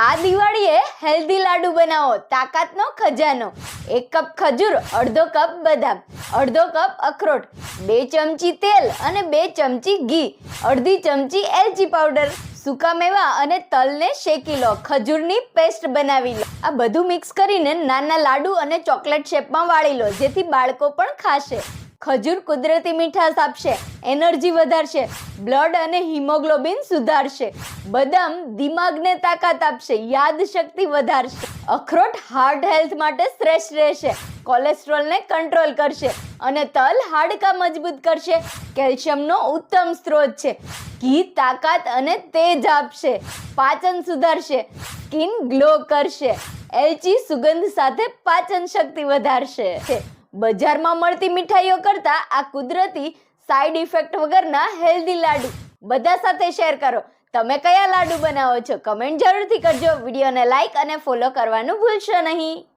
આ દિવાળીએ હેલ્ધી લાડુ બનાવો, તાકાતનો ખજાનો। 1 કપ ખજૂર, અડધો કપ બદામ, અડધો કપ અખરોટ, 2 ચમચી તેલ અને 2 ચમચી ઘી, અડધી ચમચી એલચી પાવડર, સૂકા મેવા અને તલને શેકી લો, ખજૂરની પેસ્ટ બનાવી લો। આ બધું મિક્સ કરીને નાના લાડુ અને ચોકલેટ શેપમાં વાળી લો, જેથી બાળકો પણ ખાશે। ખજૂર કુદરતી મીઠાશ આપશે, એનર્જી વધારશે, બ્લડ અને હિમોગ્લોબિન સુધારશે। બદામ દિમાગને તાકાત આપશે, યાદશક્તિ વધારશે। અખરોટ હાર્ટ હેલ્થ માટે શ્રેષ્ઠ રહેશે, કોલેસ્ટ્રોલને કંટ્રોલ કરશે અને તલ હાડકાં મજબૂત કરશે, કેલ્શિયમનો ઉત્તમ સ્ત્રોત છે। ઘી તાકાત અને તેજ આપશે, પાચન સુધારશે, સ્કિન ગ્લો કરશે। એલચી સુગંધ સાથે પાચન શક્તિ વધારશે। બજારમાં મળતી મીઠાઈઓ કરતા આ કુદરતી સાઈડ ઇફેક્ટ વગરના હેલ્ધી લાડુ બધા સાથે શેર કરો। તમે કયા લાડુ બનાવો છો? કમેન્ટ જરૂરથી કરજો। વિડીયોને લાઈક અને ફોલો કરવાનું ભૂલશો નહીં।